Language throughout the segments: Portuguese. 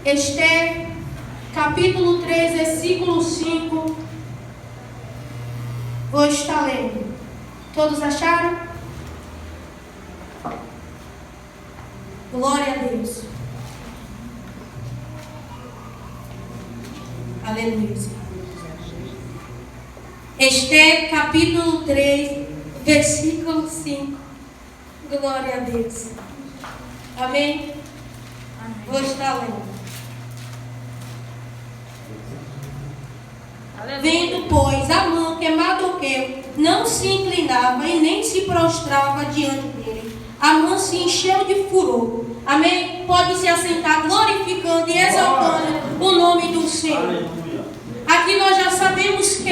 Esther, capítulo 3, versículo 5. Vou estar lendo. Todos acharam? Glória a Deus. Aleluia. Esther, capítulo 3, versículo 5. Glória a Deus. Amém? Vou estar lendo. Vendo, pois, Amã que Mardoqueu não se inclinava e nem se prostrava diante dele, Amã se encheu de furor. Amém? Pode se assentar glorificando e exaltando o nome do Senhor. Aqui nós já sabemos que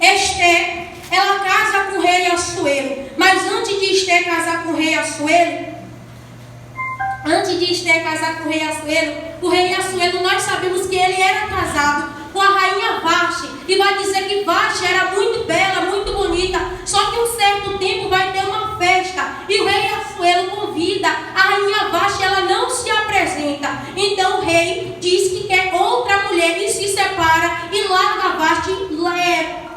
Esther, ela casa com o rei Assuero. Mas antes de Esther casar com o rei Assuero, o rei Assuero, nós sabemos que ele era casado com a rainha Vasti. E vai dizer que Vasti era muito bela, muito bonita. Só que um certo tempo vai ter uma festa e o rei Assuero convida a rainha Vasti, ela não se apresenta. Então o rei diz que quer outra mulher e se separa e larga Vasti.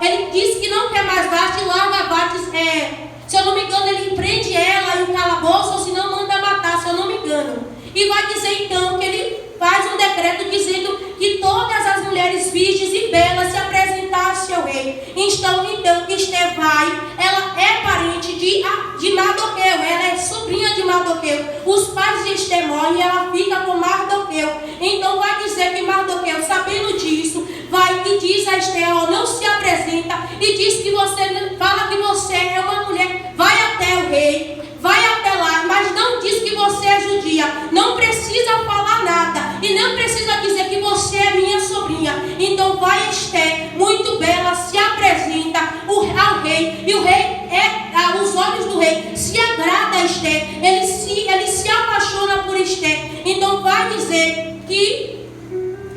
Ele diz que não quer mais Vasti e larga Vasti. Se eu não me engano, ele prende ela em um calabouço, ou se não manda matar, se eu não me engano. E vai dizer então que ele faz um decreto dizendo que todas as mulheres virgens e belas se apresentassem ao rei. Então Esther vai, ela é parente de Mardoqueu, ela é sobrinha de Mardoqueu. Os pais de Esther morrem e ela fica com Mardoqueu. Então vai dizer que Mardoqueu, sabendo disso, vai e diz a Esther, não se apresenta, e diz que você fala que você é uma mulher, vai até o rei, vai até lá, mas não diz que você é judia, não precisa falar nada, e não precisa dizer que você é minha sobrinha. Então vai Esther, muito bela, se apresenta ao rei, e o rei, os olhos do rei se agrada a Esther, ele se apaixona por Esther. Então vai dizer que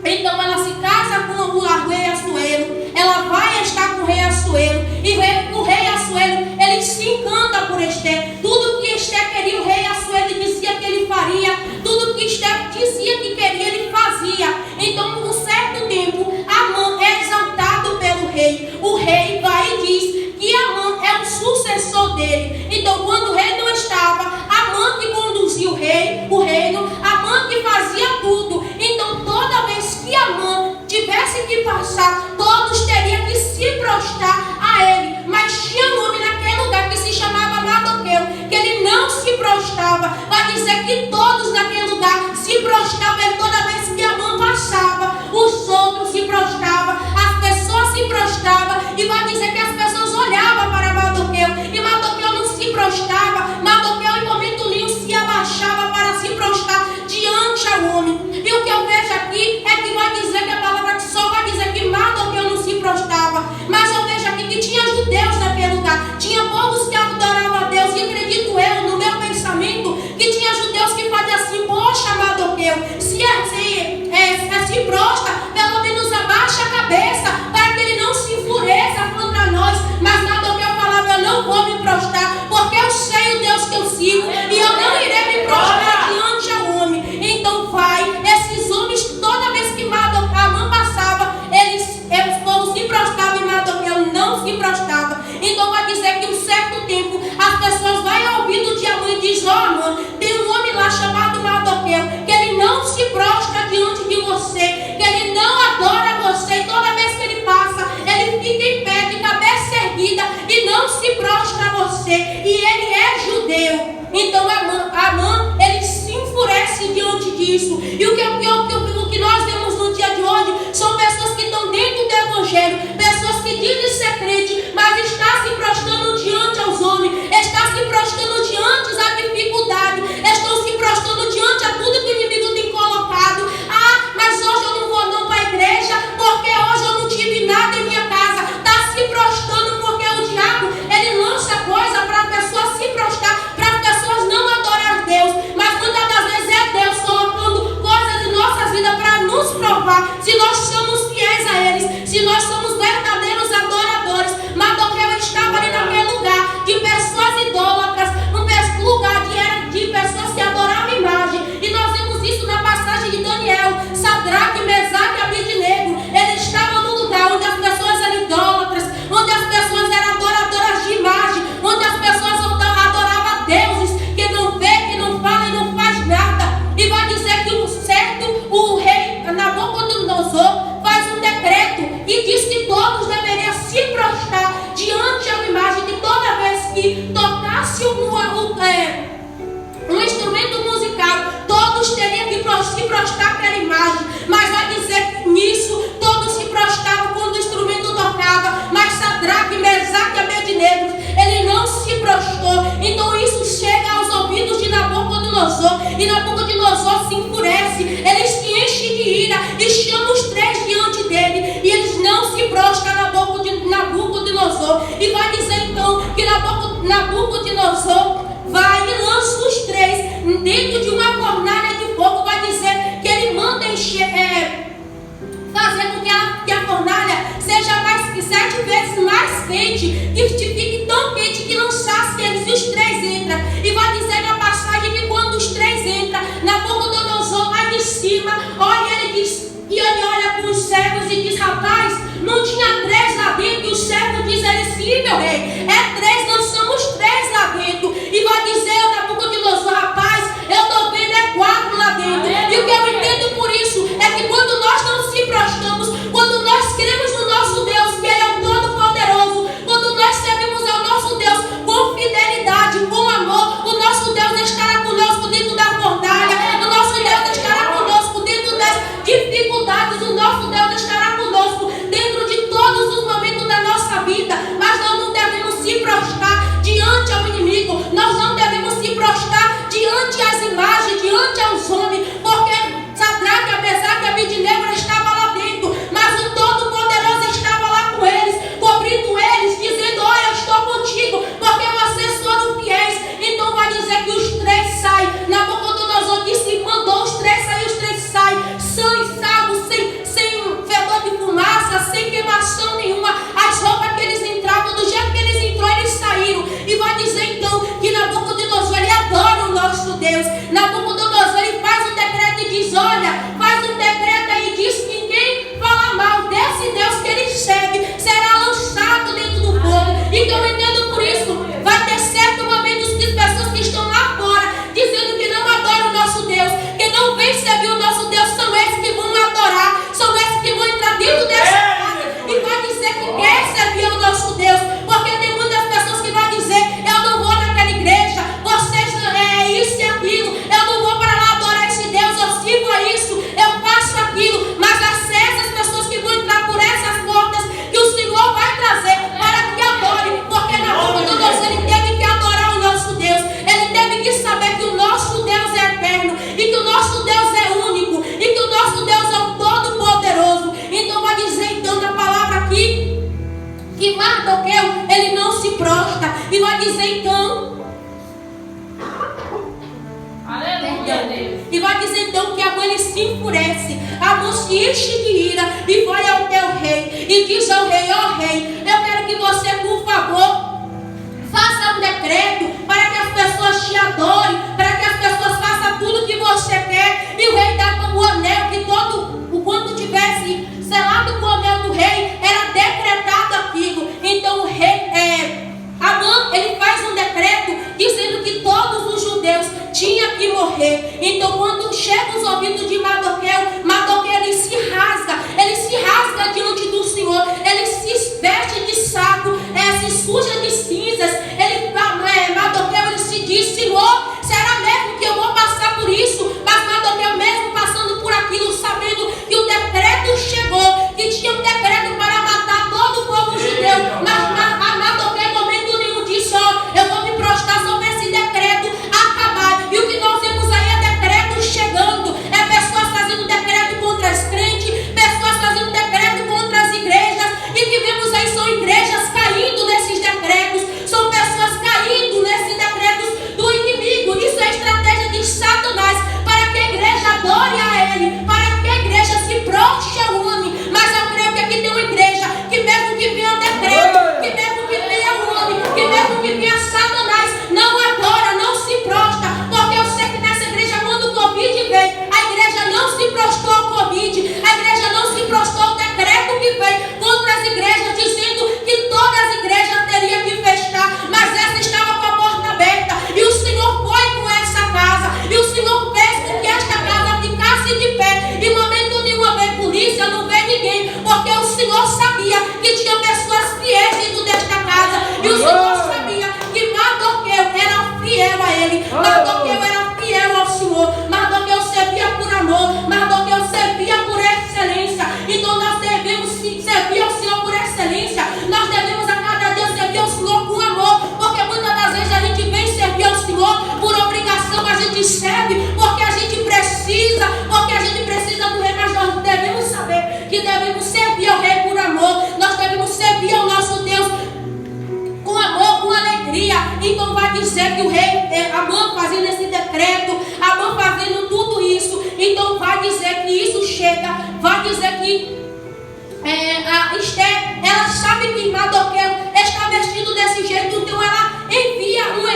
então ela se casa com o rei Assuero, ela vai estar com o rei Assuero, e o rei Assuero, ele se encanta por Esther. Tudo que Esther queria, o rei Assuero dizia que ele faria, tudo que Esther dizia que queria, ele fazia. Então, por um certo tempo, Amã é exaltado pelo rei. O rei vai e diz que Amã é o sucessor dele. Então, quando o rei não estava, Amã que conduzia o reino, Amã que fazia tudo. Então, toda vez que Amã tivesse que passar, todos teriam que se prostrar a ele. Mas tinha um homem naquele lugar que se chamava Mardoqueu, que ele não se prostrava. Vai dizer que todos naquele lugar se prostravam, e toda vez que Amã passava, os outros se prostravam, as pessoas se prostravam, e vai dizer que as pessoas olhavam para Mardoqueu, e Mardoqueu não se prostrava. Mardoqueu em momento nenhum se abaixava para se prostrar diante ao homem. E o que eu vejo aqui é que vai dizer que a palavra só vai dizer que Mardoqueu não se prostrava, mas eu vejo aqui que tinha judeus naquele lugar, tinha povos que adoravam a Deus, e acredito eu, no meu pensamento, que tinha judeus que faziam assim: poxa, Mardoqueu, se prostra, pelo menos abaixa a cabeça, para que ele não se enfureça contra nós. Mas Mardoqueu falava: eu não vou me prostrar, porque eu sei o Deus que eu sigo, e eu não irei me prostrar diante ao homem. Então vai, esses homens, toda vez que Amã passava, o povo se prostrava, e Mardoqueu não se prostrava. Então vai dizer que um certo tempo as pessoas vão ao ouvido de Amã e diz: Amã, tem um homem lá chamado Mardoqueu, que ele não se prostra diante de você, que ele não adora você, e toda vez que ele passa, ele fica em pé, de cabeça erguida, e não se prostra a você, e ele é judeu. Então Amã, ele se enfurece diante disso. E o que nós vemos no dia de hoje são pessoas que estão dentro do evangelho, pessoas que dizem ser crente, mas está se prostrando diante aos homens, está se prostrando diante da dificuldade, estão se prostrando diante a tudo que o inimigo tem colocado. Mas hoje eu não vou não para a igreja, porque hoje eu não tive nada em minha casa. Está se prostrando porque o diabo, ele lança coisa para a pessoa se prostrar, para as pessoas não adorar a Deus. Mas muitas das vezes é Deus colocando coisas em nossas vidas para nos provar se nós somos fiéis a eles, se nós somos verdadeiros adoradores. Mardoqueu estava ali naquele lugar de pessoas idólatras, um lugar de pessoas que adoravam prostrar àquela imagem. Mas vai dizer que nisso todos se prostravam quando o instrumento tocava. Mas Sadraque, Mesaque e Abednego, ele não se prostrou. Então isso chega aos ouvidos de Nabucodonosor. E Nabucodonosor se enfurece. Ele se enche de ira e chama os três diante dele. E eles não se prostram a Nabucodonosor. E vai dizer então que Nabucodonosor vai e lança os três dentro de uma fornalha de fogo. Vai dizer que ele manda encher, fazer com que a fornalha seja mais 7 vezes mais quente, que fique tão quente que lançasse eles, e os três entram. E vai dizer na passagem que quando os três entram, Nabucodonosor lá de cima, olha, ele diz, e ele olha para os servos e diz: rapaz, não tinha 3 lá dentro? E o servo diz a ele: sim, meu rei, é 3, nós somos 3 lá dentro. E vai dizer o Nabucodonosor: rapaz, eu estou vendo é 4 lá dentro. E o que eu entendo por isso é que quando nós não se prostramos, quando nós cremos no nosso Deus, que Ele é o Todo-Poderoso, quando nós servimos ao nosso Deus com fidelidade, com amor, o nosso Deus estará conosco dentro da fornalha, o nosso Deus estará conosco dentro das dificuldades, o nosso Deus estará conosco dentro de todos os momentos da nossa vida. Mas nós não devemos se prostrar diante ao inimigo, nós não devemos se prostrar diante às imagens, diante aos homens, porque Sadraque, Mesaque e Abednego estava lá dentro, mas o Todo-Poderoso estava lá com eles, cobrindo eles, dizendo: olha, eu estou contigo, porque vocês foram fiéis. Então vai dizer que os 3 saem. Nabucodonosor disse, mandou os 3 sair, os 3 saem, são e salvos, sem fedor de fumaça, sem queimação nenhuma. As roupas que eles entravam, do jeito que eles entrou, eles saíram. E vai dizer então que Nabucodonosor, ele adora o nosso Deus. Nabucodonosor, ele faz um decreto e diz: olha, faz um decreto aí, diz que ninguém fala mal desse Deus que ele serve, será lançado dentro do fogo. Então eu entendo por isso, vai ter certo momento que as pessoas que estão lá fora, dizendo que não adoram o nosso Deus, que não vem servir o nosso Deus, são esses que vão adorar, são esses que vão entrar dentro dessa casa e vai dizer que quer servir o nosso Deus, porque tem muitas pessoas que vão dizer: eu não vou naquela igreja, vocês é isso e aquilo, eu não vou para lá adorar esse Deus, eu sirvo a isso, eu faço aquilo. Mas essas pessoas que vão entrar por essas portas, que o Senhor vai trazer para que adore, porque Nabucodonosor, ele teve que adorar o nosso Deus, ele teve que saber que o nosso Deus é eterno, e que o nosso Deus é único, e que o nosso Deus é o Todo-Poderoso. Então vai dizer então na palavra aqui que Mardoqueu, ele não se prostra. E vai dizer então, e vai dizer então que Amã, ele se enfurece, Amã se enche de ira e vai ao teu rei e diz ao rei: ó rei, eu quero que você, por favor, faça um decreto para que as pessoas te adorem, para que as pessoas façam tudo o que você quer. E o rei dá o anel, que quando tivesse selado com o anel do rei, era decretado aquilo. Então o rei, Amã, ele faz um decreto dizendo que todos os judeus tinham que morrer. Então quando chega os ouvidos de Mardoqueu, ele se rasga diante do Senhor, ele se veste de saco, se suja de cinzas. Mardoqueu, ele se diz: Senhor, será mesmo que eu vou passar por isso? Mas Mardoqueu, mesmo passando por aquilo, sabendo que o decreto chegou, que tinha um decreto para matar todo o povo judeu, mas Mardoqueu em momento nenhum disse: ó, eu vou me prostrar sobre esse decreto acabar. E o que nós vemos aí é decreto chegando, é pessoas fazendo decreto contra as crentes, pessoas fazendo decreto contra as igrejas, e que vemos aí são igrejas caindo nesses decretos, são pessoas caindo nesses decretos do inimigo. Isso é estratégia de Satanás, para que a igreja adore a ele, para que a igreja se prostre ao homem. Mas eu creio que aqui tem uma igreja que mesmo que venha decreto, que mesmo que venha o homem, que mesmo que venha Satanás, não adora, não se prostra, porque eu sei que nessa igreja, quando o Covid veio, a igreja não se prostrou ao Covid, a igreja não se prostrou ao decreto que veio contra as igrejas, dizendo que todas as igrejas teriam que fechar, mas essa estava com a porta aberta, e o Senhor foi com essa casa, e o Senhor fez com que esta casa ficasse de pé. Em momento nenhum veio polícia, não veio ninguém, porque o Senhor sabia que tinha pessoas fiéis dentro desta casa, e o Senhor sabia que Mardoqueu era fiel a ele, Mardoqueu era fiel ao Senhor, Mardoqueu servia por amor, chega, vai dizer que a Esther, ela sabe que Mardoqueu está vestido desse jeito, então ela envia um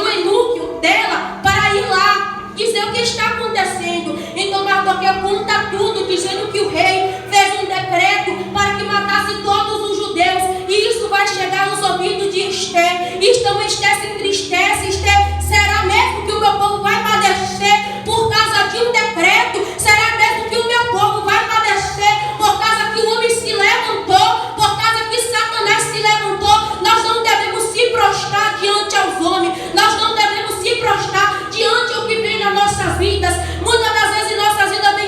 eunuco dela para ir lá dizer o que está acontecendo. Então Mardoqueu conta tudo, dizendo que o rei fez um decreto para que matasse todos os judeus, e isso vai chegar aos ouvidos de Esther. Então Esther se entristece. Esther: será mesmo que o meu povo vai padecer por causa de um decreto? Será mesmo que o meu povo vai padecer por causa que o homem se levantou, por causa que Satanás se levantou? Nós não devemos se prostrar diante aos homens, nós não devemos se prostrar diante do que vem nas nossas vidas. Muitas das vezes em nossas vidas vem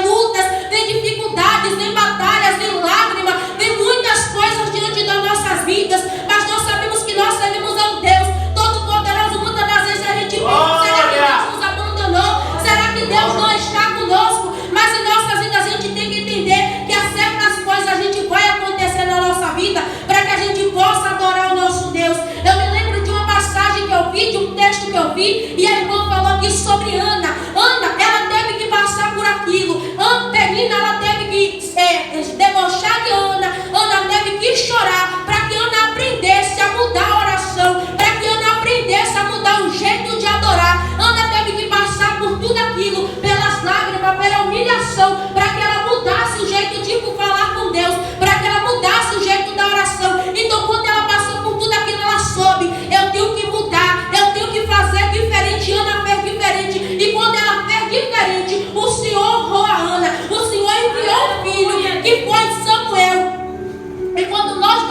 lutas, vem dificuldades, vem batalhas, vem lágrimas, vem muitas coisas diante das nossas vidas, mas nós sabemos que nós servimos a um Deus Todo-Poderoso. Muitas das vezes a gente pensa: será que Deus nos abandonou? Será que Deus não está conosco? Mas em nossas vidas a gente tem que entender que há certas coisas a gente vai acontecer na nossa vida para que a gente possa adorar o nosso Deus. Eu me lembro de uma passagem que eu vi, de um texto que eu vi, e a irmã falou aqui sobre Ana. Ana, ela teve que passar por aquilo. Penina, ela teve que debochar de Ana. Ana teve que chorar para que Ana aprendesse a mudar a oração, para que Ana aprendesse a mudar o jeito de adorar. Ana teve que passar por tudo aquilo, pelas lágrimas, pela humilhação, para que ela mudasse o jeito de falar com Deus, para que ela mudasse o jeito da oração. Então, quando ela passou por tudo aquilo, ela soube: eu tenho que mudar, eu tenho que fazer diferente. Ana fez diferente, e quando ela fez diferente, o Senhor honrou a Ana. O Senhor enviou um filho, que foi Samuel. E quando nós,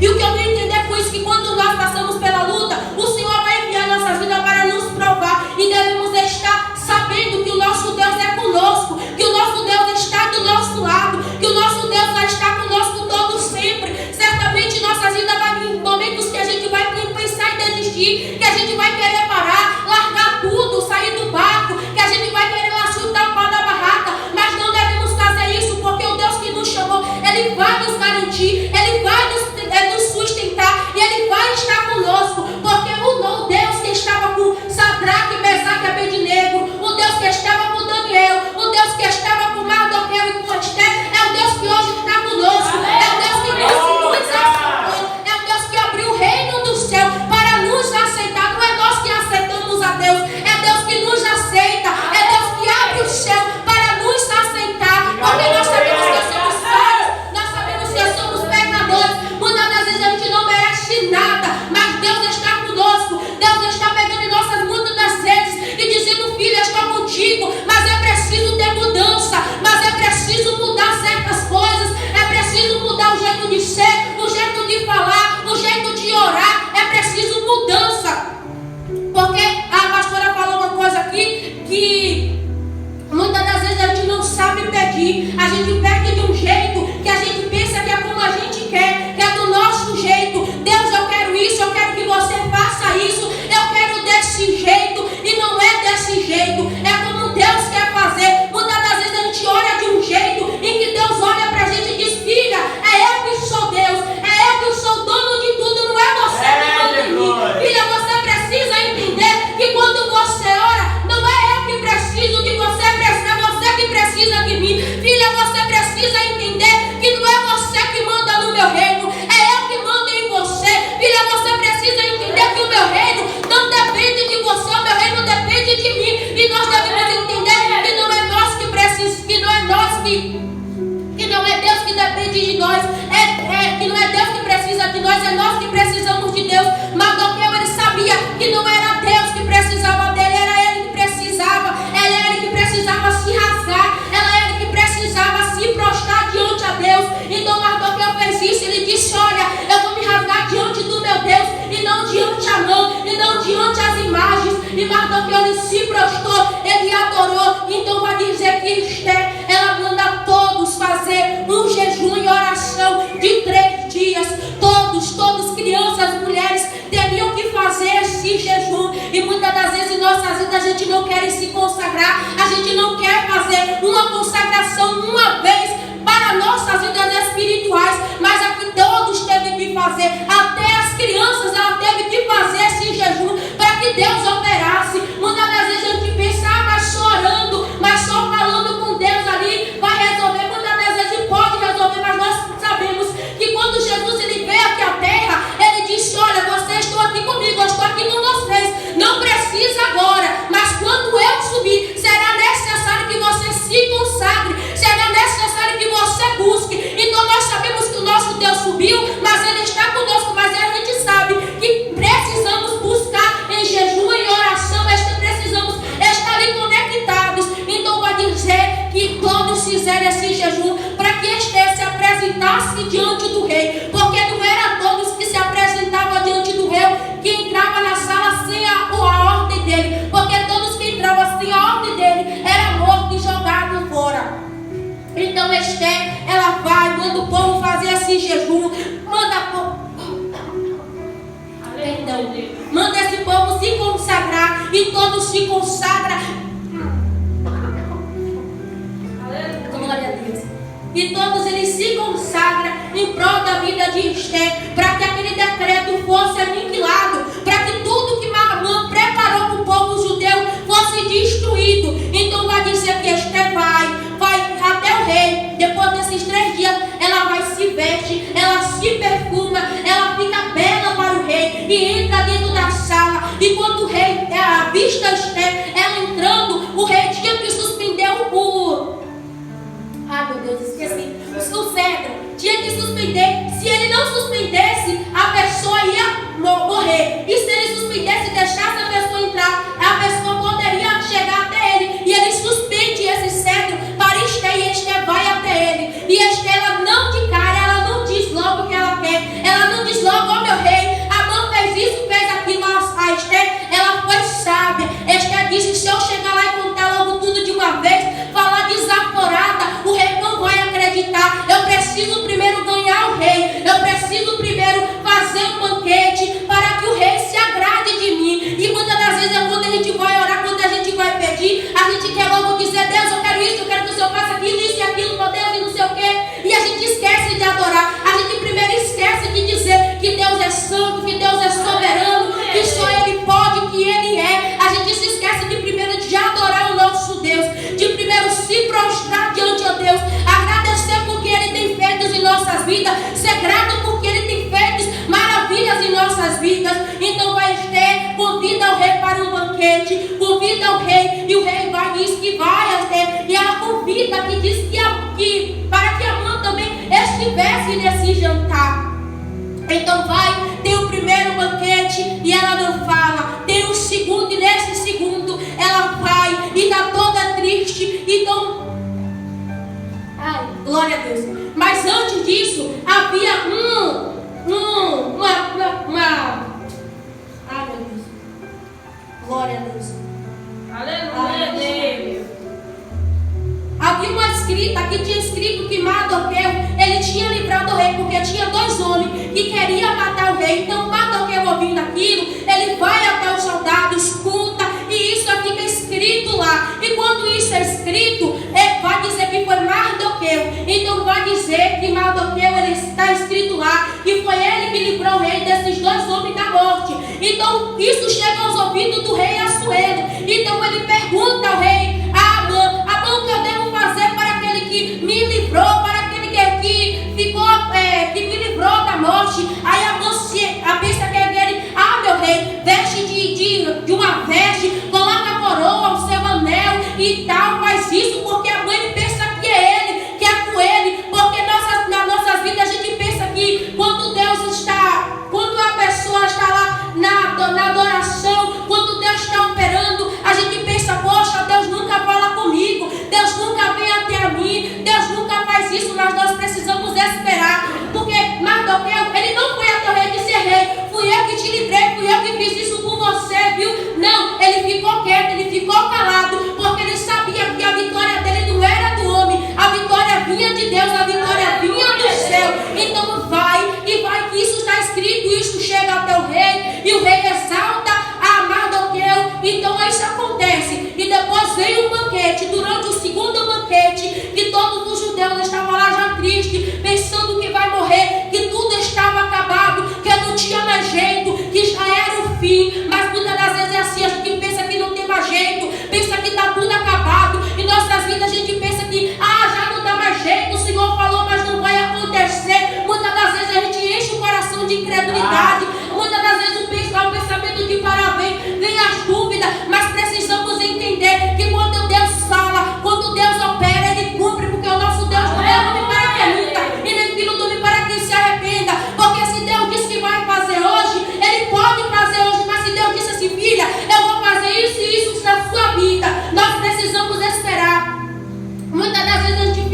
e o que eu quero entender foi isso, que quando nós passamos pela luta, o Senhor vai enviar nossas vidas para nos provar, e devemos estar sabendo que o nosso Deus é conosco, que o nosso Deus está do nosso lado, que o nosso Deus vai estar conosco todo sempre. Certamente nossas vidas vai vir momentos que a gente vai pensar em desistir, que a gente vai querer parar, largar tudo, sair do barco, que a gente vai querer lá chutar o pau da barraca, mas não devemos fazer isso, porque o Deus que nos chamou, Ele vai nos garantir, Ele vai nos sustentar, e Ele vai estar conosco, porque o Deus que estava com Sadraque, Mesaque e Abednego, o Deus que estava com Daniel, o Deus que estava com Mardoqueu e com Esther, é o Deus que hoje está conosco, é o Deus que nos aceitou, é o Deus que abriu o reino do céu para nos aceitar. Não é nós que aceitamos a Deus, é Deus que nos aceita, é Deus que abre o céu para nos aceitar, porque nós sabemos que somos falhos, nós sabemos que somos pecadores. Muitas das vezes a gente não merece nada, mas Deus está conosco. Deus está pegando em nossas muitas das vezes e dizendo: filho, eu estou contigo, mas é preciso ter mudança, mas é preciso mudar certas coisas, é preciso mudar o jeito de ser, o jeito de falar, o jeito de orar, é preciso mudança. Porque a pastora falou uma coisa aqui, que muitas das vezes a gente não sabe pedir, a gente pede de um jeito que a gente pensa que é como a gente quer, que é do nosso jeito. Deus, eu quero isso, eu quero que você faça isso, eu quero desse jeito, e não é desse jeito, é como Deus quer fazer. Muitas das vezes a gente olha de um jeito em que Deus olha pra gente e diz: filha, é eu que sou Deus, é eu que sou dono de tudo, não é você que manda em mim. Filha, você precisa entender que quando você ora, não é eu que preciso de você, é você que precisa de mim. Filha, você precisa entender que não é você que manda no meu reino, é eu que mando em você. Filha, você precisa entender que o meu reino não depende de você, o meu reino depende de mim. E nós devemos entender que não é nós que precisamos, que não é nós que não é Deus que depende de nós, que não é Deus que precisa de nós, é nós que precisamos de Deus. Mardoqueu, ele sabia que não era Deus que precisava dele, era ele que precisava, era ele que precisava se rasgar, era ele que precisava se prostrar diante a Deus. Então Mardoqueu fez isso, ele disse: olha, eu vou me rasgar diante do meu Deus, e não diante a mão, e não diante as imagens. E Mardoqueu, ele se prostrou, ele adorou. Então vai dizer que Esther, ela manda todos fazer um jejum e oração de 3 dias. Todos, crianças, mulheres, teriam que fazer esse jejum. E muitas das vezes em nossas vidas a gente não quer se consagrar, a gente não quer fazer uma consagração uma vez para nossas vidas espirituais, mas aqui todos teve que fazer, até as crianças, ela teve que fazer esse jejum para que Deus operasse. Muitas das vezes a gente pensa: mas só orando, mas só falando com Deus. judeu subiu, mas ele está conosco. Mas a gente sabe que precisamos buscar em jejum e oração, precisamos estar ali conectados. Então vai dizer que todos fizeram esse jejum para que Esther se apresentasse diante do rei, porque não era todos que se apresentavam diante do rei que entrava na sala sem a ordem dele, porque todos que entravam sem a ordem dele eram mortos e jogados fora. Então Esther, ela vai, manda o povo fazer esse jejum, manda esse povo se consagrar, e todos se consagram. Glória a Deus. E todos eles se consagram em prol da vida de Esther, para que aquele decreto fosse aniquilado, para que tudo que Naamã preparou para o povo judeu fosse destruído. Então vai dizer que Esther vai até o rei. Depois desses 3 dias, ela vai se veste, ela se perfuma, ela fica bela para o rei e entra dentro da sala. E quando o rei avista Esther, ela entrando, o rei tinha que suspender meu Deus, esqueci. O cedro tinha que suspender. Se ele não suspendesse, a pessoa ia morrer. E se ele suspendesse e deixasse a pessoa entrar, a pessoa poderia chegar até ele. E ele suspende esse cedro para Esther, e Esther vai até ele. E Esther, ela não de cara, ela não diz logo o que ela quer. Ela não diz logo: ó meu rei, Amã fez isso, fez aquilo. A Esther, ela foi sábia. Esther disse: se eu chegar lá e contar logo tudo de uma vez, falar desaforada, o rei não vai acreditar. Eu preciso primeiro ganhar o rei. Eu preciso primeiro fazer um banquete para que o rei se agrade de mim. E muitas das vezes, quando a gente vai orar, quando a gente vai pedir, a gente quer logo dizer: Deus, eu quero isso, eu quero que o Senhor faça aquilo, isso e aquilo, meu Deus, e não sei o quê. E a gente esquece de adorar. A gente primeiro esquece de dizer que Deus é santo, que Deus é soberano, que só Ele pode, que Ele é. A gente se esquece de primeiro de adorar o nosso Deus, de primeiro se prostrar diante de Deus, agradecer porque Ele tem feito em nossas vidas, ser grato porque Ele tem feito maravilhas em nossas vidas. Então vai Esther, convida o rei para um banquete, convida o rei, e o rei vai e diz que vai Esther, e ela convida, que diz que para que Amã também estivesse nesse jantar. Então vai, tem o primeiro banquete e ela não fala, tem o segundo, e nesse segundo ela vai e está toda triste. Então, ai, glória a Deus. Mas antes disso, havia ai meu Deus, glória a Deus, aleluia, Deus. Havia uma escrita que tinha escrito que Mardoqueu, ele tinha livrado o rei, porque tinha 2 homens que queriam matar o rei. Então Mardoqueu, ouvindo aquilo, ele vai até os soldados, conta, e isso fica escrito lá. E quando isso é escrito, vai dizer que foi Mardoqueu. Então vai dizer que Mardoqueu, ele está escrito lá, que foi ele que livrou o rei desses 2 homens da morte. Então isso chega aos ouvidos do rei Assuero. Então ele pergunta ao rei: Amã, o que eu devo fazer para aquele que me livrou, para aquele que ficou, que me livrou da morte? Aí a pensa que é ele: meu rei, veste de uma veste, coloca a coroa, o seu anel e tal, faz isso, porque a mãe pensa que é ele, que é com ele, porque nas nossas vidas a gente pensa que quando a pessoa está lá na adoração, quando Deus está operando,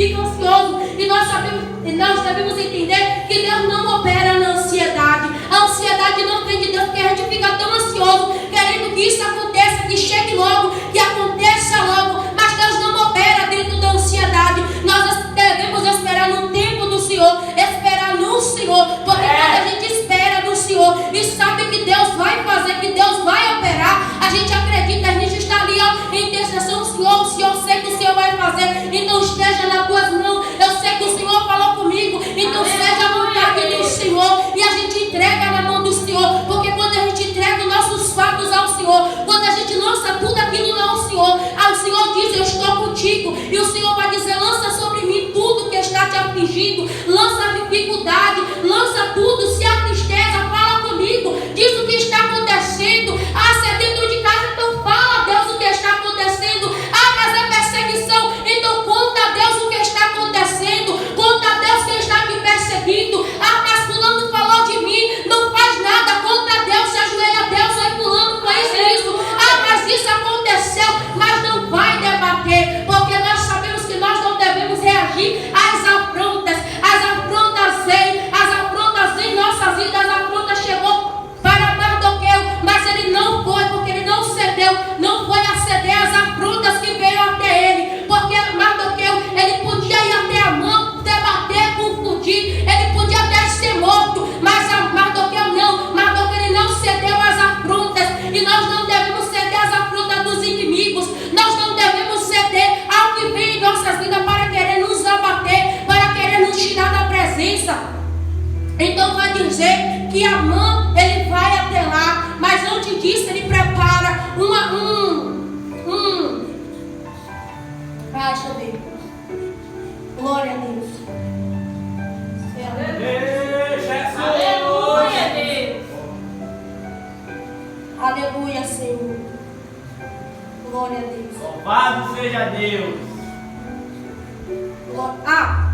fica ansioso. E nós devemos entender que Deus não opera na ansiedade. A ansiedade não vem de Deus, porque a gente fica tão ansioso, querendo que isso aconteça, que chegue logo, que aconteça logo. Mas Deus não opera dentro da ansiedade. Nós devemos esperar no tempo do Senhor, esperar no Senhor, porque quando a gente espera no Senhor e sabe que Deus vai fazer, que Deus vai operar, a gente acredita, a gente está ali em intercessão. O Senhor, sei que o Senhor vai fazer, então esteja nas tuas mãos. Eu sei que o Senhor falou comigo, então seja a vontade do Senhor, e a gente entrega na mão do Senhor, porque quando a gente entrega os nossos fatos ao Senhor, quando a gente lança tudo aquilo ao Senhor diz: eu estou contigo, e o Senhor vai dizer: lança sobre mim tudo que está te afligindo, lança a dificuldade, lança tudo. Se há tristeza, fala comigo, diz o que está acontecendo. Se é dentro de casa, então fala a Deus o que está acontecendo. Mas é perseguição, então conta a Deus o que está acontecendo, conta a Deus quem está me perseguindo. Mas fulano falou de mim, não faz nada, conta a Deus, se ajoelha a Deus, aí fulano fez isso. Mas isso aconteceu, mas não vai debater, porque nós sabemos que nós não devemos reagir às afrontas. As afrontas vêm em nossas vidas. A afronta chegou para Mardoqueu, mas ele não foi, porque ele não cedeu, não foi a ceder às afrontas que veio até ele, porque Mardoqueu, ele podia ir até Amã, debater, confundir, ele podia até ser morto, mas a Mardoqueu não. Mardoqueu, ele não cedeu às afrontas, e nós não devemos ceder às afrontas dos inimigos. Nós não devemos ceder ao que vem em nossas vidas para querer nos abater, para querer nos tirar da presença. Então vai dizer que Amã, ele vai até lá, mas antes disso ele prepara deixa eu ver. Glória a Deus. Aleluia, Deus. Aleluia, Senhor. Glória a Deus. Louvado seja Deus.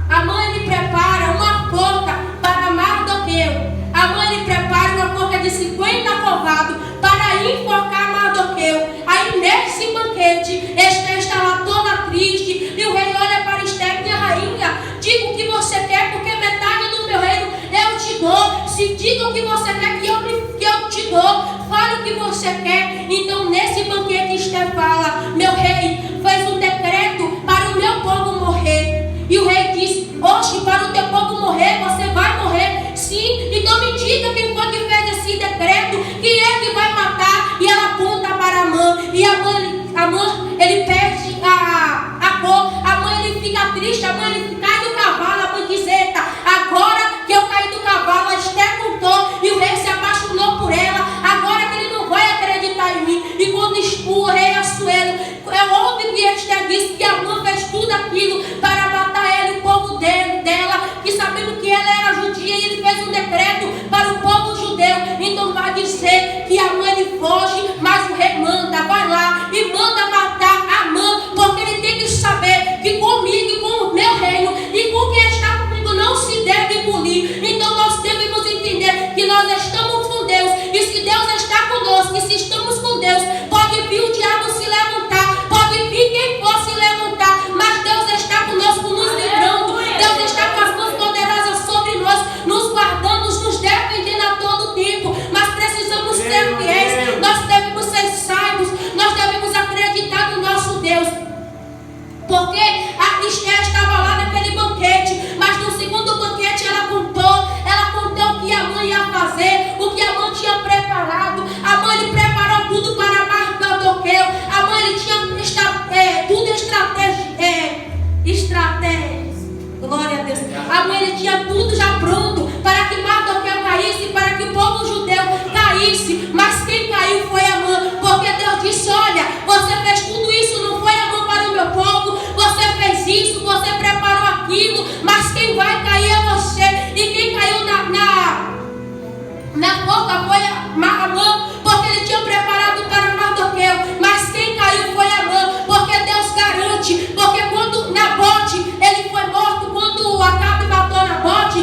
Amã, ele prepara uma forca para Mardoqueu. Amã, ele prepara uma forca de 50 covados para enforcar Mardoqueu. Aí nesse banquete, Esther está lá toda triste, e o rei olha para Esther: minha rainha, diga o que você quer, porque metade do meu reino eu te dou. Se diga o que você quer, que eu te dou. Fale o que você quer. Então nesse banquete Esther fala: meu rei fez um decreto para o meu povo morrer. E o rei disse: oxe, para o teu povo morrer, você vai morrer? Sim, então me diga quem foi que fez esse decreto, quem é que vai matar? E ela aponta para Amã, e Amã, ele perde a cor. Amã, ele fica triste, Amã, ele cai do cavalo. Amã diz: eita, agora que eu caí do cavalo, a Esther contou, e o rei se apaixonou por ela, agora que ele não vai acreditar em mim. E quando o rei Assuero ouve que Esther disse que Amã fez tudo aquilo para matar ele, o povo dela, que sabendo que ela era judia, e ele fez um decreto para o povo judeu, então vai dizer que Amã, ele foge, mas o rei manda, vai lá e manda matar Amã, porque ele tem que saber que comigo e com o meu reino e com quem está comigo não se deve bulir. Então nós devemos entender que nós estamos com Deus, e se Deus está conosco, e se estamos com Deus, pode vir o diabo se levantar, pode vir quem for se levantar, mas Deus está conosco, nos livrando. Deus está com as mãos poderosas sobre nós, nos guardando, nos defendendo a todo tempo. Mas precisamos ser fiéis, nós devemos ser sábios, nós devemos acreditar no nosso Deus. Porque a Esther estava lá naquele banquete, mas no segundo banquete ela contou o que Amã ia fazer, o que Amã tinha preparado. Amã, ele preparou tudo para Mardoqueu. Amã, ele tinha tudo estratégia. Glória a Deus. Amã, ele tinha tudo já pronto para que Mardoqueu caísse, para que o povo judeu caísse. Mas quem caiu foi Amã, porque Deus disse: olha, você fez tudo isso, não foi Amã para o meu povo, você fez isso, você preparou aquilo, mas quem vai cair é você. E quem caiu na boca foi Amã, porque ele tinha preparado para Mardoqueu, mas quem caiu foi Amã, porque Deus garante, porque quando Nabote ele foi morto, quando Acabe matou Nabote,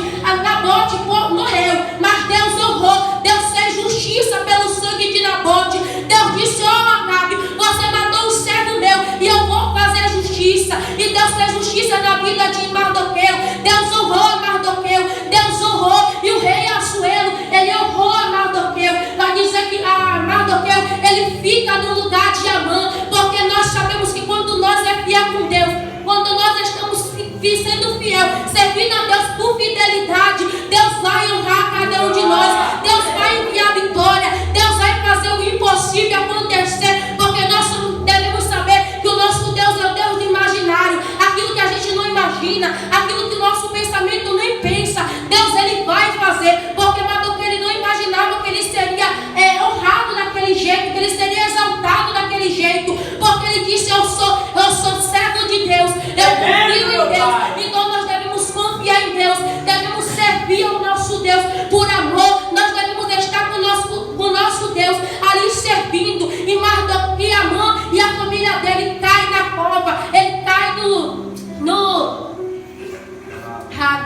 E Deus fez justiça na vida de Mardoqueu. Deus honrou Mardoqueu. Deus honrou. E o rei Assuero, ele honrou a Mardoqueu. Vai dizer que Mardoqueu, ele fica no lugar de Amã. Porque nós sabemos que quando nós é fiel com Deus, quando nós estamos sendo fiel, servindo a Deus por fidelidade, Deus vai honrar cada um de nós. Deus vai enviar vitória. Deus vai fazer o impossível acontecer. Porque nós devemos saber que o nosso Deus é o Deus do imaginário. Aquilo que a gente não imagina, aquilo que o nosso pensamento nem pensa, Deus ele vai fazer. Porque Mardoqueu ele não imaginava que ele seria honrado daquele jeito, que ele seria exaltado daquele jeito. Porque ele disse: eu sou servo de Deus, eu confio em Deus. Então nós devemos confiar em Deus, devemos servir ao nosso Deus por amor. Nós devemos estar com o nosso Deus ali servindo. E Mardoqueu, Amã e a família dele cai na cova. Ele cai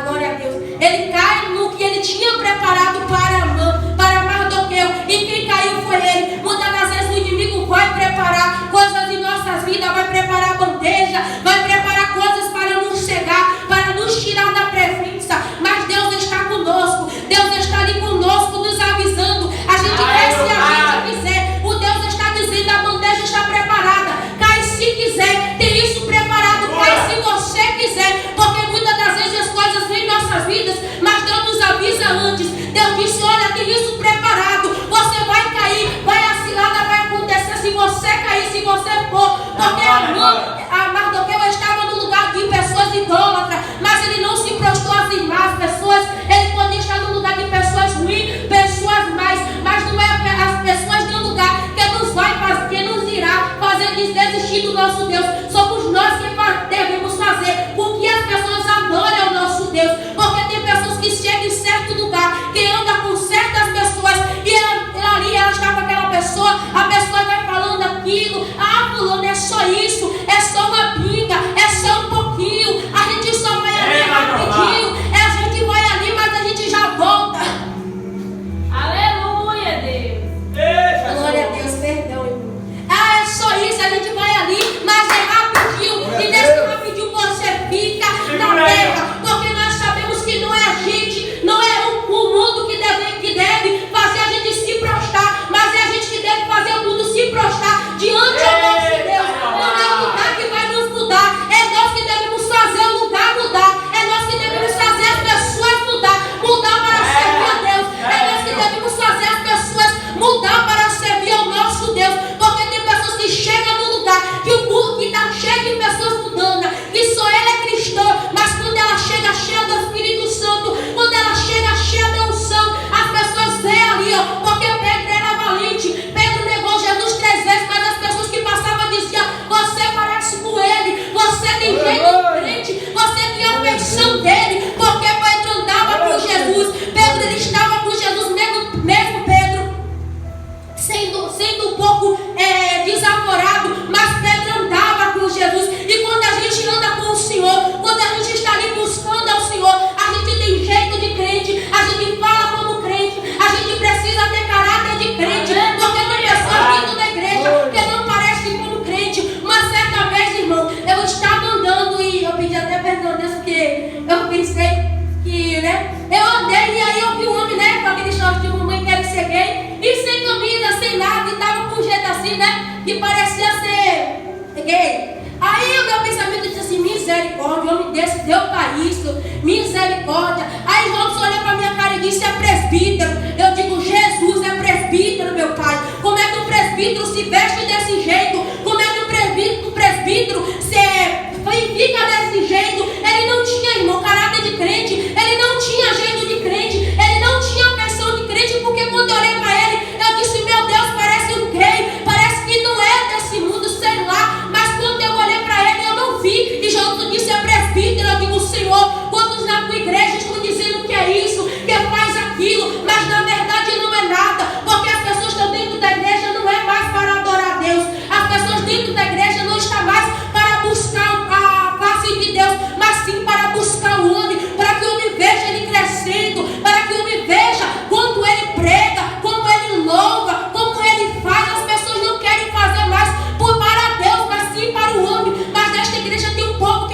glória a Deus. Ele cai no que ele tinha preparado para Amã, para Mardoqueu. E quem caiu foi ele. Muitas das vezes o inimigo vai preparar coisas em nossas vidas, vai preparar bandeja, vai preparar coisas para nos cegar, para nos tirar da presença. Mas Deus está conosco. Deus está ali conosco, nos avisando. A gente quer se a gente quiser. O Deus está dizendo: a bandeja está preparada. Cai se quiser. Tem isso preparado. Cai se você quiser. Porque muitas das vezes as coisas vêm em nossas vidas, mas Deus nos avisa antes. Deus disse: olha, tem isso preparado. Você vai cair, a cilada vai acontecer se você cair, se você for. Porque a Mardoqueu estava no lugar de pessoas idólatras, mas ele não se prostrou às más pessoas. Ele podia estar no lugar de pessoas ruins, pessoas más, mas não é as pessoas de um lugar que nos irá fazer desistir do nosso Deus. Somos nós que devemos fazer com que as pessoas adorem ao nosso Deus. Porque tem pessoas que chegam em certo lugar, que andam com certas pessoas, e ali ela está com aquela pessoa, a pessoa vai falando aquilo: fulano, é só isso, é só uma pinga, é só um pouquinho, a gente só vai ali rapidinho, a gente vai ali, mas a gente já volta. Aleluia, Deus. Glória a Deus, perdão, irmão. É só isso, a gente vai ali, mas é rapidinho, e nesse rapidinho você fica na terra. Porque nós sabemos que não é a gente, não é o mundo que deve fazer a gente se prostrar, mas é a gente que deve fazer o mundo se prostrar diante do nosso Deus. Não é o lugar que vai nos mudar, é nós que devemos fazer o lugar mudar, é nós que devemos fazer as pessoas mudar para servir a Deus, é nós que devemos fazer as pessoas mudar para servir ao nosso Deus. Porque tem pessoas que chegam no lugar que o mundo está cheio de pessoas mudando, que só ela é cristã, mas quando ela chega cheia do Espírito Santo, quando ela chega cheia da unção, as pessoas veem ali, porque Pedro era valente. Pedro negou Jesus 3 vezes, mas as pessoas que passavam diziam: você parece com ele, você tem jeito de crente, você tem a feição dele. Porque Pedro andava com Jesus. Pedro ele estava com Jesus, mesmo Pedro sendo um pouco desaforado, mas Pedro andava com Jesus. E quando a gente anda com o Senhor, quando a gente está ali buscando ao Senhor, a gente tem jeito de crente, a gente fala como crente, a gente precisa ter caráter de crente. Porque tem pessoas vindo da igreja que não parecem como crente. Uma certa vez, irmão, eu estava andando e eu pedi até perdão a Deus, porque eu pensei que, eu andei e aí eu vi um homem, com aquele short de mamãe que era ser gay, e sem camisa, sem nada, e estava com um jeito assim, que parecia ser gay. Aí o meu pensamento disse assim: misericórdia, o homem desse deu para isso, misericórdia. Aí Robson olhou para minha cara e disse: é presbítero. Eu digo: Jesus é presbítero, meu pai. Como é que o presbítero se veste desse jeito? Como é que o presbítero fica desse jeito? Ele não tinha, irmão, caráter de crente, ele não tinha jeito de crente, ele não tinha afeição de crente. Porque quando eu olhei para ele, eu disse: meu Deus, parece um gay, parece que não é desse mundo, sei lá. Mas quando eu olhei para ele, eu não vi. E Jesus disse: é presbítero. Eu digo: Senhor, quantos na tua igreja estão dizendo que é isso, que faz aquilo, mas na verdade não é nada. Porque as pessoas estão dentro da igreja não é mais para adorar a Deus. As pessoas dentro da igreja não estão mais para buscar a face de Deus, mas sim para buscar o homem, para que o homem veja ele crescendo, para que o homem veja quando ele prega, como ele louva, como ele faz. As pessoas não querem fazer mais para Deus, mas sim para o homem. Mas nesta igreja tem um povo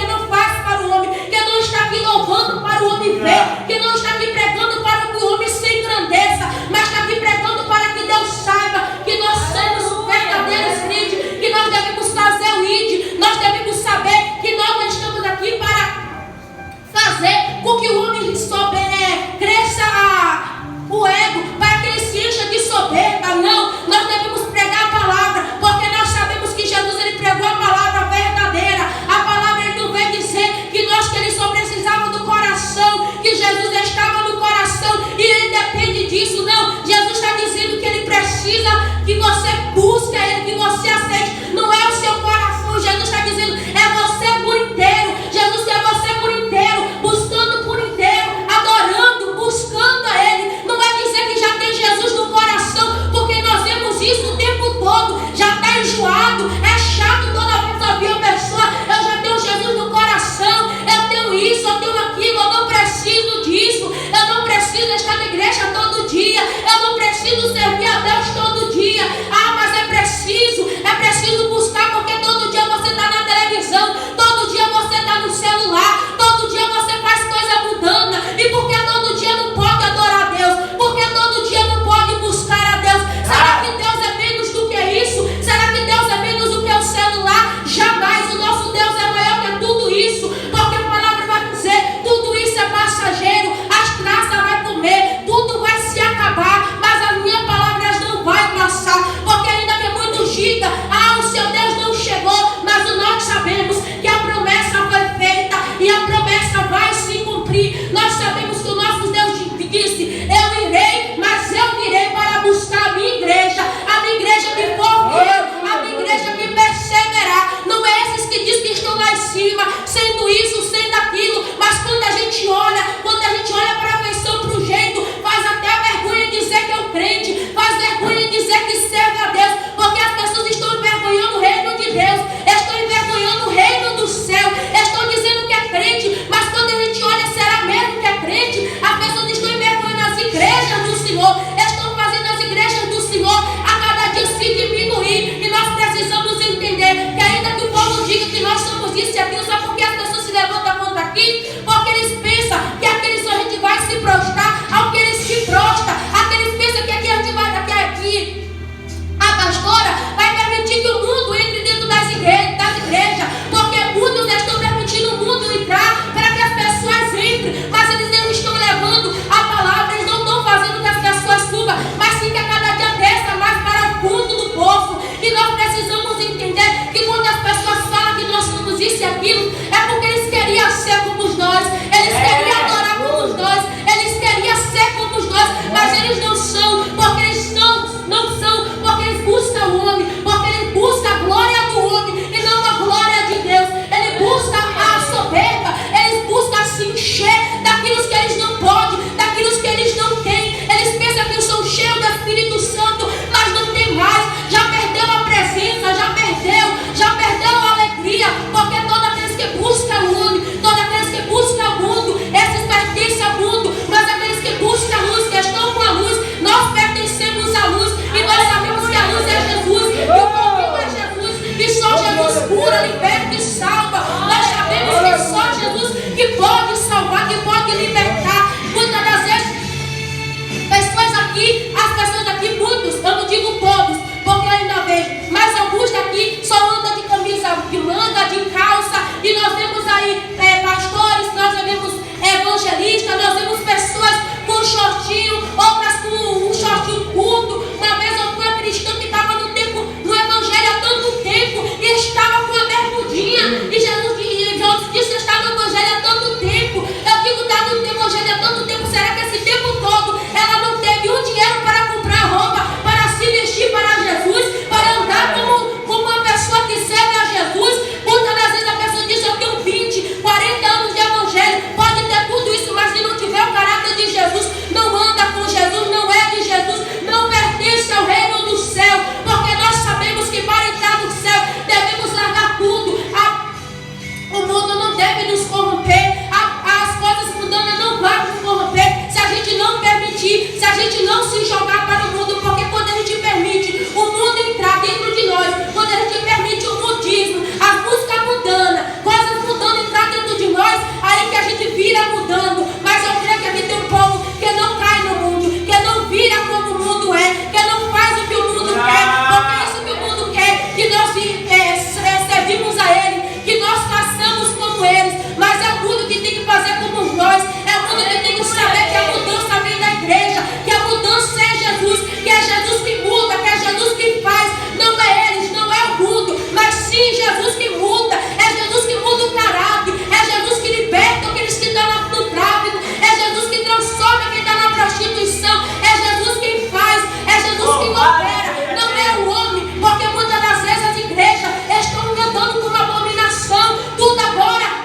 evangelista, nós vemos pessoas com shortinho, outras com um shortinho curto. Uma vez eu fui uma cristã que estava no evangelho há tanto tempo e estava com a bermudinha. E Jesus disse: você está no evangelho há tanto tempo. Eu digo: está no evangelho há tanto tempo. Será que esse tempo todo ela não teve um dinheiro para comprar roupa, para se vestir para Jesus, para andar como uma pessoa que serve a Jesus? Muitas das vezes a pessoa diz: eu tenho 20, 40 anos de evangelho, pode ter tudo isso, mas se não tiver o caráter de Jesus, não anda com Jesus, não é de Jesus, não pertence ao reino do céu. Porque nós sabemos que para entrar no céu devemos largar tudo. O mundo não deve nos corromper, as coisas mundanas não vão nos corromper se a gente não permitir, se a gente não se jogar para o mundo. Porque quando a gente permite o mundo entrar dentro de nós, quando a gente permite o mudismo, as músicas mundanas, coisas mundanas entrar dentro de nós, aí que a gente vira mudando. Mas eu creio que aqui tem um povo que não cai no mundo, que não vira como o mundo é, que não faz o que o mundo quer, porque é isso que o mundo quer, que nós servimos a Ele, que nós façamos como eles. Mas é o mundo que tem que fazer como nós, é o mundo que tem que saber que a mudança vem da igreja, que a mudança é Jesus, que é Jesus que muda, que é Jesus que faz, não é eles, não é o mundo, mas sim Jesus que muda, é Jesus que muda o caráter, é Jesus que liberta aqueles que estão no tráfico, é Jesus que transforma quem está na prostituição, é Jesus quem faz, é Jesus que opera, não é o homem. Porque muitas das vezes as igrejas estão andando com uma abominação, tudo agora é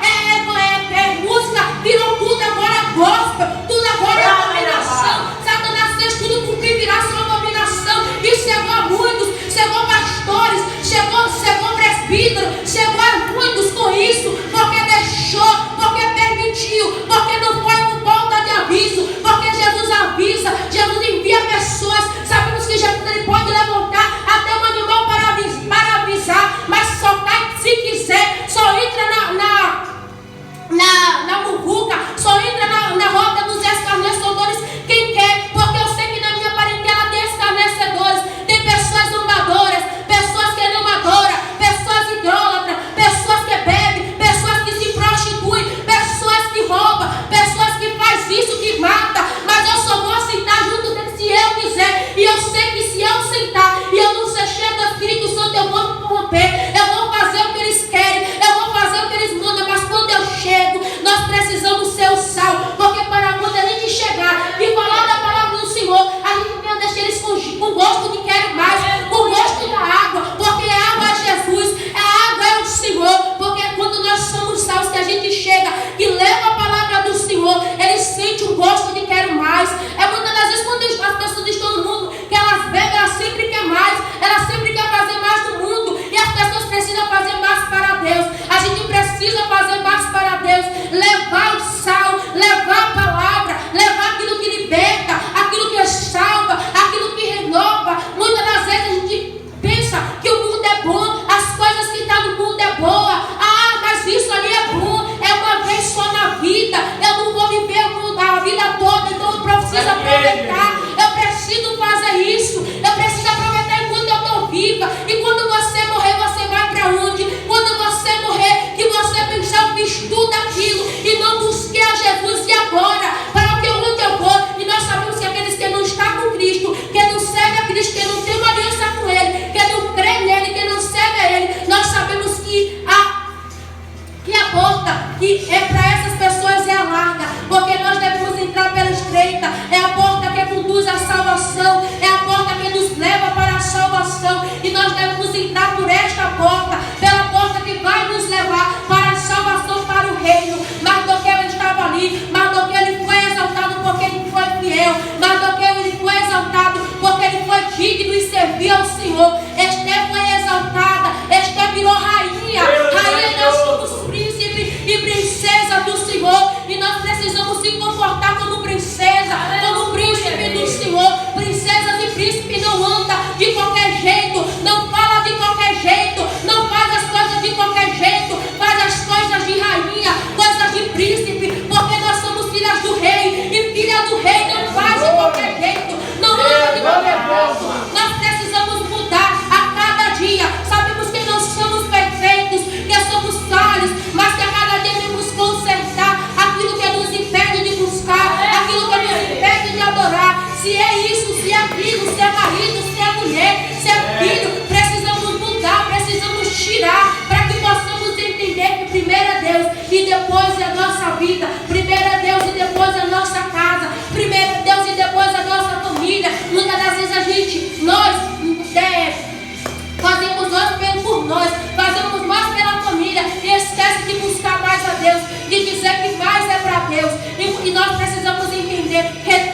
música, virou tudo agora gospel, tudo agora é abominação. Satanás fez tudo por que virasse uma abominação e chegou a muitos, chegou pastores, chegou presbítero, chegou a muitos com isso, porque deixou, porque permitiu, porque não foi por falta de aviso, porque Jesus avisa, Jesus envia pessoas. Sabemos que Jesus ele pode levantar até um animal para avisar, mas só cai se quiser, só entra na muvuca, só entra na roda dos escarnecedores quem quer, porque eu sei que na minha parentela tem escarnecedores, tem pessoas zombadoras, pessoas que não adoram, pessoas idólatras, pessoas que bebem, pessoas que se prostituem, pessoas que roubam, pessoas que fazem isso, que mata. Mas eu só vou sentar junto dele se eu quiser, e eu sei que se eu sentar e eu não ser cheio do Espírito Santo, eu vou me corromper, eu vou fazer o que eles querem, eu vou fazer o que eles mandam. Mas quando eu chego, nós precisamos ser o sal, porque para quando a gente chegar e falar da palavra do Senhor, a gente não quer deixar eles com gosto de quero mais, com gosto da água, porque a água é Jesus, a água é o Senhor. Porque quando nós somos sal, que a gente chega e leva a palavra do Senhor, eles sentem um gosto de quero mais. É muitas das vezes quando as pessoas estão no mundo, que elas bebem, elas sempre querem mais, elas sempre querem fazer mais do mundo, e as pessoas precisam fazer mais para Deus. A gente precisa fazer mais para Deus, levar o sal, levar a palavra, levar aquilo que liberta, aquilo que salva, aquilo que renova. Muitas das vezes a gente pensa que o mundo é bom, as coisas que estão no mundo é boa. Mas isso ali é bom, é uma vez só na vida, eu não vou viver a vida toda, então eu preciso aproveitar, eu preciso fazer isso, eu preciso aproveitar enquanto eu estou viva. E quando você morrer, você vai para onde? Quando você morrer, que você pensar, eu fiz tudo aquilo e não busquei a Jesus, e agora? Para que onde eu vou? E nós sabemos que aqueles que não estão com Cristo, que não servem a Cristo, que não tem uma aliança com Ele, que não crê nele, que não serve a Ele, nós sabemos que a porta que é para essas pessoas é a larga, porque nós devemos entrar pela estreita, é a porta que conduz à salvação, é a porta que nos leva para a salvação, e nós devemos entrar por esta porta, pela porta que vai nos levar para a salvação, para o reino. Mardoqueu estava ali, Mardoqueu ele foi exaltado porque ele foi fiel, Mardoqueu ele foi exaltado porque ele foi digno e serviu ao Senhor. Esther foi exaltada, Esther virou rainha, nós somos príncipe e princesa do Senhor, e nós precisamos se comportar como princesa, como príncipe do Senhor. Princesas e príncipes não andam de qualquer jeito, não fala de qualquer jeito, não faz vida. Primeiro é Deus e depois a nossa casa. Primeiro é Deus e depois a nossa família. Muitas das vezes nós fazemos nós por nós, fazemos mais pela família e esquece de buscar mais a Deus, de dizer que mais é para Deus. E nós precisamos entender que